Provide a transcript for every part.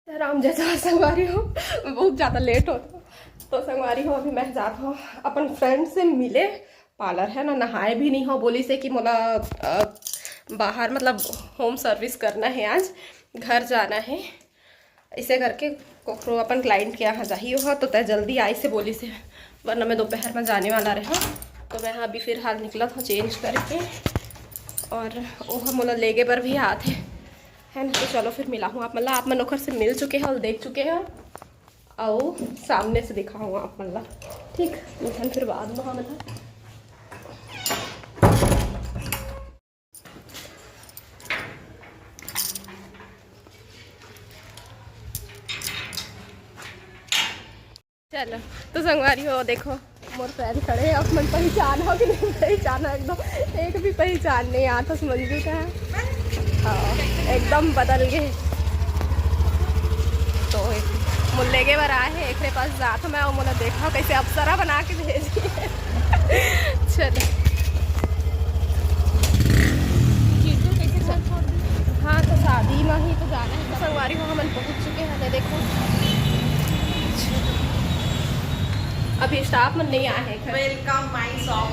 राम जैसा संगवारी हो बहुत ज़्यादा लेट होता तो संगवारी हो अभी मैं जाता हूँ अपन फ्रेंड से मिले पार्लर है ना, नहाए भी नहीं हो बोली से कि मोला बाहर मतलब होम सर्विस करना है, आज घर जाना है, इसे करके कोकरो अपन क्लाइंट के यहाँ जाही हो तो तय जल्दी आई से बोली से, वरना मैं दोपहर में जाने वाला रहा। तो मैं अभी फिर हाल निकला था चेंज करके और वह मोला लेगे पर भी आते है ना। तो चलो फिर मिला हूँ आप मतलब आप मनोखर से मिल चुके हैं और देख चुके हैं और सामने से दिखा हूँ आप मतलब ठीक मिलन फिर बाद में मतलब चलो। तो संगवारी हो देखो मोर फ्रेंड खड़े अब मन पहचान हो कि नहीं पहचान, एकदम एक भी पहचान नहीं आता मंजू का है। हाँ एकदम बदल गए। तो मुल्ले के बार आए हैं एक पास जा तो मैं वो मुला देखा कैसे अप्सरा बना के भेजी चलो हाँ तो शादी में ही तो जाना है। संगवारी हो हम पहुँच चुके हैं देखो, अभी स्टाफ मन नहीं आए हैं। Welcome my shop.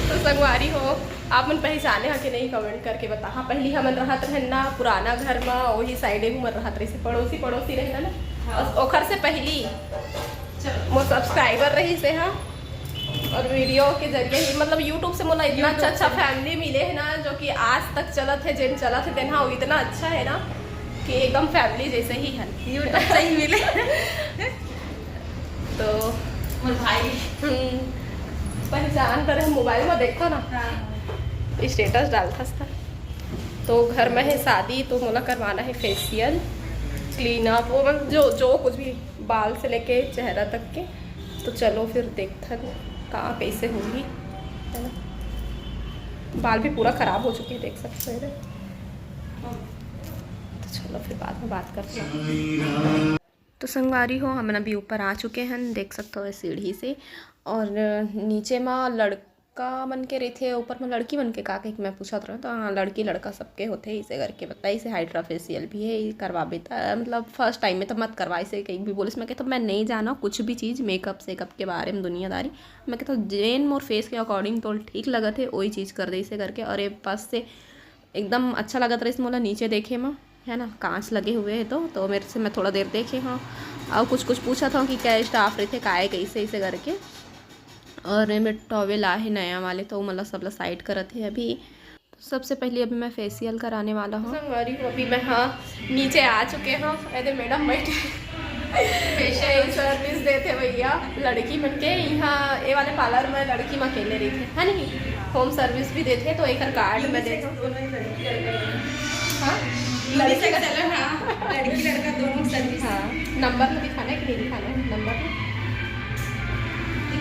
तो संगवारी हो आप मन पहचाने हैं कि नहीं कमेंट करके बता। हाँ पहली हमन रहत रहना पुराना घर में वही साइड में रहत रही से पड़ोसी रहना ना। हाँ। ओखर से पहली वो सब्सक्राइबर रही से हाँ, और वीडियो के जरिए ही मतलब यूट्यूब से मोला इतना अच्छा फैमिली मिले है ना, जो कि आज तक चलत है जिन चलत है दिन हाँ वो इतना अच्छा है ना कि एकदम फैमिली जैसे ही है यूट्यूब से ही मिले तो भाई पहचान कर मोबाइल में देखो ना। हाँ। स्टेटस डालता था तो घर में है शादी तो मोला करवाना है फेशियल क्लीन अप वो जो कुछ भी बाल से लेके चेहरा तक के। तो चलो फिर देखते कहाँ कैसे होगी है ना। बाल भी पूरा ख़राब हो चुके हैं देख सकते हैं। तो चलो फिर बाद में बात करते हैं। तो संगवारी हो हम अभी ऊपर आ चुके हैं देख सकते हो सीढ़ी से, और नीचे में लड़का बन के रही थे ऊपर में लड़की बन के काके मैं पूछा था तो हाँ लड़की लड़का सबके होते हैं इसे करके बताई से हाइड्रा फेशियल भी है करवा बेता मतलब फर्स्ट टाइम में तो मत करवाई से कहीं भी बोले मैं कहता मैं नहीं जाना कुछ भी चीज़ मेकअप सेकअप के बारे में दुनियादारी, मैं कहता जेन मोर फेस के अकॉर्डिंग तो ठीक लगा थे वही चीज़ कर दे इसे करके। और ये पास से एकदम अच्छा लगा था इस मोला नीचे देखे में है ना कांच लगे हुए हैं तो मेरे से मैं थोड़ा देर देखे हाँ और कुछ पूछा था कि क्या स्टाफ रहे थे काहे कैसे इसे करके। और मेरे टॉवेल आए नया वाले तो मतलब सब लोग साइड कर थे अभी। तो सबसे पहले अभी मैं फेशियल कराने वाला हूँ। संगवारी हूँ अभी मैं हाँ नीचे आ चुके हैं अरे मैडम बैठे फेशियल सर्विस देते भैया लड़की बन के यहाँ ये वाले पार्लर में लड़की में अकेले रही थे है नहीं, होम सर्विस भी देते तो एक कार्ड में देते हाँ लड़की लड़का दोनों सर्विस। हाँ नंबर में दिखाना है कि नहीं दिखाना है, नंबर में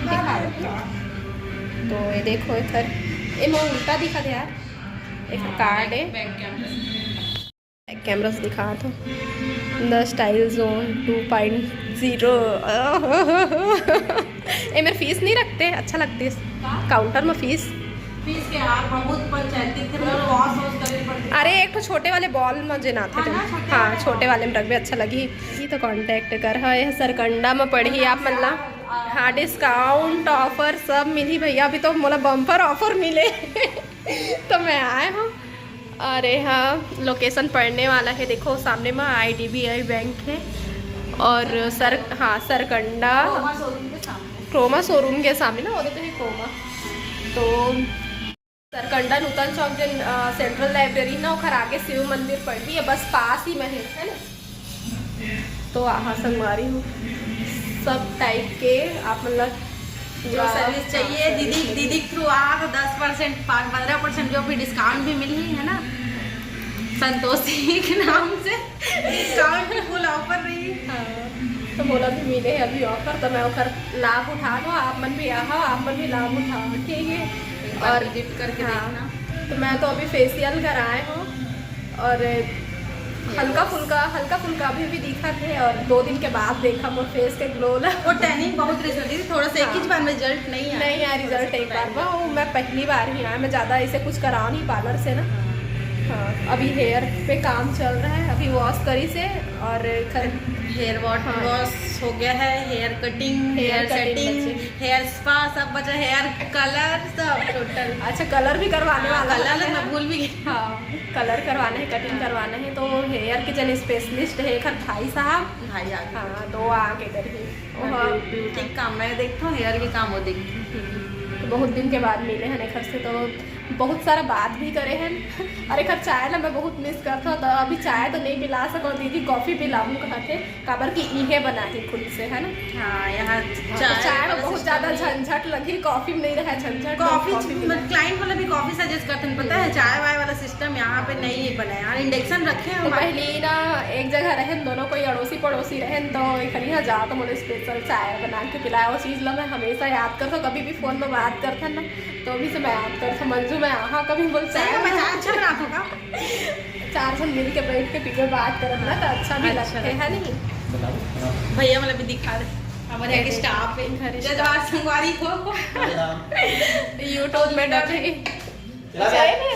दिखा दो। तो ये देखो इधर ये मैं उल्टा दिखा दे यार, एक कार्ड है बैक कैमरा से दिखा तो द स्टाइल जोन 2.0 ये मेरे फीस नहीं रखते अच्छा लगती है काउंटर में फीस के यार बहुत पंचायती थे मतलब बहुत सोच करनी पड़ती। अरे एक तो छोटे वाले बॉल में जे ना थे हाँ छोटे वाले में रख भी अच्छा लगी। ये तो कांटेक्ट कर है सरकंडा में पढ़ी आप मतलब हाँ डिस्काउंट ऑफर सब मिली भैया, अभी तो मोला बम्पर ऑफर मिले तो मैं आए हूँ। अरे हाँ लोकेशन पढ़ने वाला है देखो सामने में IDBI बैंक है और सरकंडा क्रोमा शोरूम के सामने ना वो तो ही क्रोमा। तो सरकंडा नूतन चौक जो सेंट्रल लाइब्रेरी ना उखर आगे शिव मंदिर पड़ रही है बस पास ही में है ना। तो आहा संगवारी हूँ सब टाइप के आप मतलब जो सर्विस चाहिए दीदी थ्रू आप 10% 15% जो भी डिस्काउंट भी मिली है ना संतोषी के नाम से डिस्काउंट की फुल ऑफर रही। हाँ तो बोला भी मिले है अभी ऑफर तो मैं ऑफर लाभ उठा दो आप मन भी आप मन भी लाभ उठाओ ठीक है और विजिट करके देखना। तो मैं तो अभी फेशियल कराए हूँ और हल्का फुल्का अभी भी दिखा थे और 2 दिन के बाद देखा वो फेस के ग्लो वो टैनिंग बहुत रिजल्ट थी थोड़ा सा एक ही बार में रिजल्ट नहीं आया रिजल्ट एक बार वो मैं पहली बार ही आया मैं ज़्यादा ऐसे कुछ करा नहीं पार्लर से ना हाँ, अभी हेयर पे काम चल रहा है, अभी वॉश करी से और हेयर वॉश हो गया है, hair cutting, hair setting, hair spa सब बचा, हेयर कलर सब टोटल। अच्छा, कलर भी करवाने वाला, कलर मैं भूल भी गई। हाँ, कलर करवाना है, कटिंग करवाना है, तो हेयर के जन स्पेशलिस्ट है खर भाई साहब, भाई आ गए। हाँ, दो आके इधर ही ब्यूटी काम मैं देखता हूँ, हेयर के काम वो देखती हूँ। तो बहुत दिन के बाद मिले हैं घर से, तो बहुत सारा बात भी करे हैं। अरे खर चाय ना मैं बहुत मिस करता हूँ, तो अभी चाय तो नहीं पिला सको, दीदी कॉफ़ी पिलाऊँ कहते काबर की इहे बना ही खुद से, है ना। हाँ, यहाँ चाय में बहुत ज़्यादा झंझट लगी, कॉफ़ी में नहीं रहा झंझट। कॉफ़ी क्लाइंट वाला भी कॉफ़ी सजेस्ट करते हैं, पता है चाय वाय वाला सिस्टम यहाँ पे नहीं बना है। यहाँ इंडक्शन रखे हैं, तो पहले ना एक जगह रहें, दोनों कोई अड़ोसी पड़ोसी रहें, तो एक यहाँ जा तो मुझे स्पेशल चाय बना के पिलाया। वो चीज़ ला मैं हमेशा याद करता हूँ, कभी भी फ़ोन में बात करता ना तो भी से मैं याद करता, मंजू मैं हाँ कभी बोल चाय अच्छा बना होगा। 4 जन मिल के बैठ के पी के बात करत ना, तो अच्छा भी लगता है नहीं। भैया मतलब भी दिखा दे हमारे यहाँ के स्टाफ है, जजवार संगवारी को यूट्यूब में डाले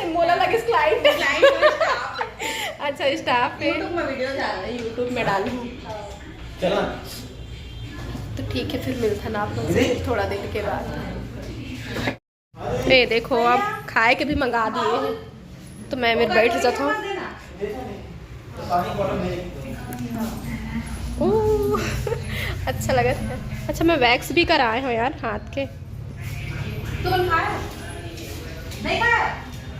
मोला लगे क्लाइंट अच्छा स्टाफ पे यूट्यूब में वीडियो डाल रहे हैं, यूट्यूब में डालूँ। तो ठीक है, फिर मिलता ना आप लोग से थोड़ा देर के बाद। ये देखो आप खाए के भी मंगा दिए हैं, तो मैं बैठ जाता हूँ। ओह अच्छा लगा था। अच्छा, मैं वैक्स भी कराए हो यार हाथ के। तुम खाया नहीं खाया?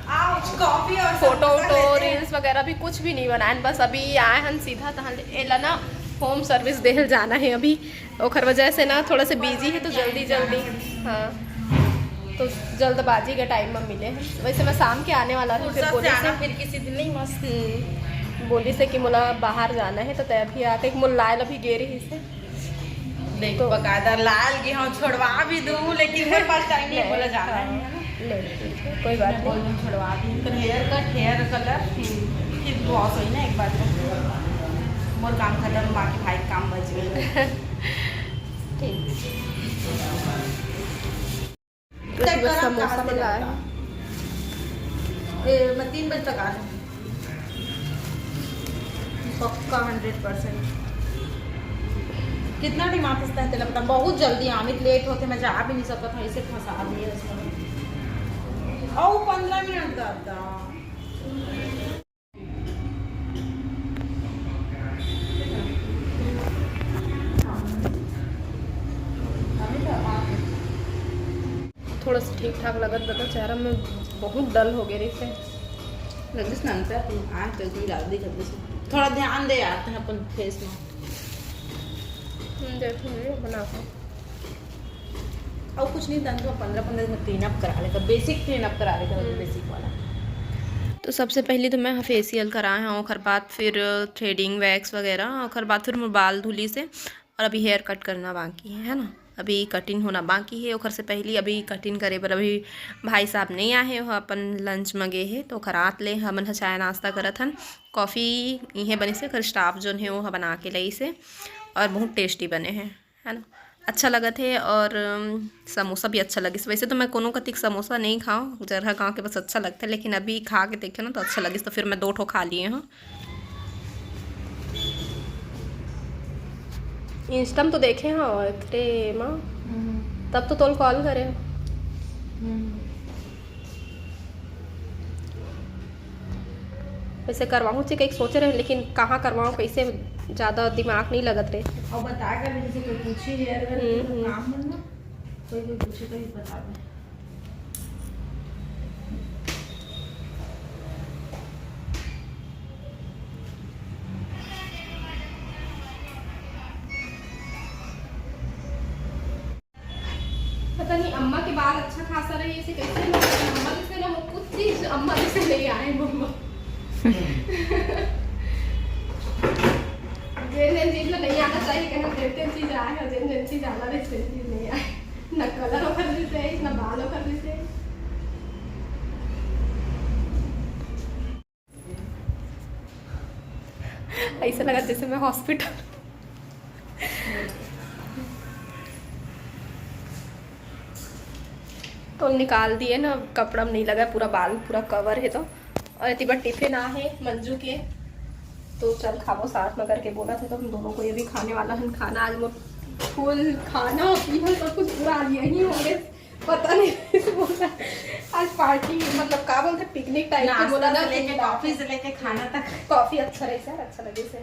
आओ कॉफी और फोटो वोटो रील्स वगैरह भी कुछ भी नहीं बनाए, बस अभी आए हैं सीधा तहल ना होम सर्विस देहल जाना है अभी, ओखर वजह से ना थोड़ा सा बिजी है, तो जल्दी जल्दी हाँ, तो जल्दबाजी के टाइम में मिले हैं। वैसे मैं शाम के आने वाला था, फिर बोली से फिर किसी दिन नहीं मस्त बोली से कि मुला बाहर जाना है, तो तभी आके एक मुल लायल अभी गे रही से देख तो बकायदा लाल की हाँ छोड़वा भी दूँ, लेकिन मेरे पास टाइम नहीं बोला जा रहा है। कोई बात नहीं, छोड़वा दी फिर हेयर कट हेयर कलर फिर वॉश हुई ना एक बार तो मोर काम खत्म, बाकी भाई काम बच गए। ठीक समोसा मंगाया है, मैं 3 बजे तक आ रहा हूँ पक्का 100%। कितना टाइम आप इसका तेल पता बहुत जल्दी आमित लेट होते, मैं जा भी नहीं सकता था, इसे फंसा दिए इसमें। ओ 15 मिनट दादा थोड़ा सा ठीक ठाक लगत बता, चेहरा में बहुत डल हो गए थे। लगिस ना आज तो तुम जल्दी कर दे, थोड़ा ध्यान दे आते हैं अपन फेस में। देखो बना और कुछ नहीं था, 15-15 दिन क्लीन अप करा लेगा, बेसिक क्लीन अप करा लेगा, बेसिक वाला। तो सबसे पहले तो मैं फेशियल कराए हैं, और बाद फिर थ्रेडिंग वैक्स वगैरह, और बाद फिर बाल धुली से, और अभी हेयर कट करना बाकी है ना, अभी कटिंग होना बाकी है। ओखर से पहले अभी कटिंग करे पर अभी भाई साहब नहीं आए हो, अपन लंच में गए है, तो रात ले हमन चाय नाश्ता करत हन, कॉफ़ी इहे बने से, स्टाफ जो है वो बना के लई से, और बहुत टेस्टी बने हैं, है ना, अच्छा लगा थे। और समोसा भी अच्छा लगे। वैसे तो मैं कोनो कतिक समोसा नहीं खाऊँ, जरा गाँव के बस अच्छा लगता है, लेकिन अभी खा के देखे ना तो अच्छा लगे, तो फिर मैं 2 ठो खा लिए हूँ। इंस्टम तो देखे हाँ थे माँ, तब तो तोल कॉल करे। वैसे करवाऊँ चाहिए कहीं सोच रहे हैं, लेकिन कहाँ करवाऊँ कैसे, ज़्यादा दिमाग नहीं लगत रहे। और बता कर जैसे कोई पूछे हेयर काम बनना, कोई पूछे तो ही बता दे। पता नहीं अम्मा के बाल अच्छा खासा रहे, इसे कैसे अम्मा जैसे ना कुछ चीज अम्मा जैसे नहीं आए मम्मा। जिन चीज में नहीं आना चाहिए, कहना जिन चीज आए और जिन चीज आना रही चीज नहीं आए, न कलर ओखर जैसे न बाल ओखर जैसे। ऐसा लगा जैसे मैं हॉस्पिटल। तो निकाल दिए ना, कपड़ा में नहीं लगा, पूरा बाल पूरा कवर है, तो और इतनी बार टिफिन आ है मंजू के, तो चल खाबो साथ में करके बोला था, तो हम दोनों को ये भी खाने वाला है खाना। आज वो फुल खाना पीना सब कुछ पूरा यही हो गए, पता नहीं बोला आज पार्टी मतलब क्या बोलते पिकनिक टाइप की बोला ना, लेके कॉफी से लेके खाना तक। कॉफी अच्छा रहे सर, अच्छा लगे से।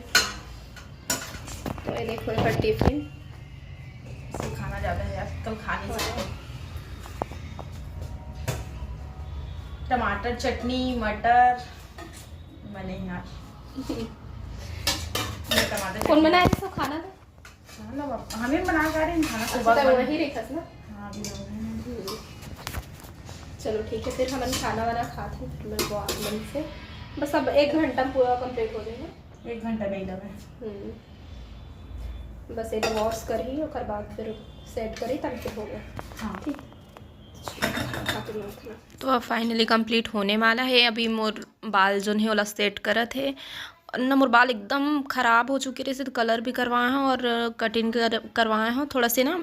तो ये देखो इधर टिफिन खाना ज्यादा है यार, कल खा नहीं सकते। टमाटर चटनी मटर बने यार। कौन बनाया सब खाना था? हमें बना कर खाना सुबह वही रेखा ना। हाँ अभी चलो ठीक है, फिर हम खाना वाना खाते हैं, मेरे को आगमन से बस अब 1 घंटा पूरा कंप्लीट हो जाएगा। 1 घंटा नहीं लगा। बस ये वॉश करी और बाद फिर सेट करी तब फिर हो गया। हाँ ठीक। तो अब फाइनली कंप्लीट होने वाला है। अभी मोर बाल जो है वाला सेट करत है ना, मोर बाल एकदम ख़राब हो चुके रहे, तो कलर भी करवाए हैं और कटिंग करवाए हैं, थोड़ा से ना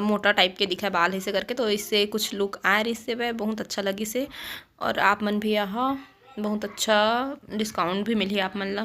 मोटा टाइप के दिखा बाल ऐसे करके, तो इससे कुछ लुक आए इससे वह बहुत अच्छा लगी से। और आप मन भी यहाँ बहुत अच्छा डिस्काउंट भी मिली आप मन ला।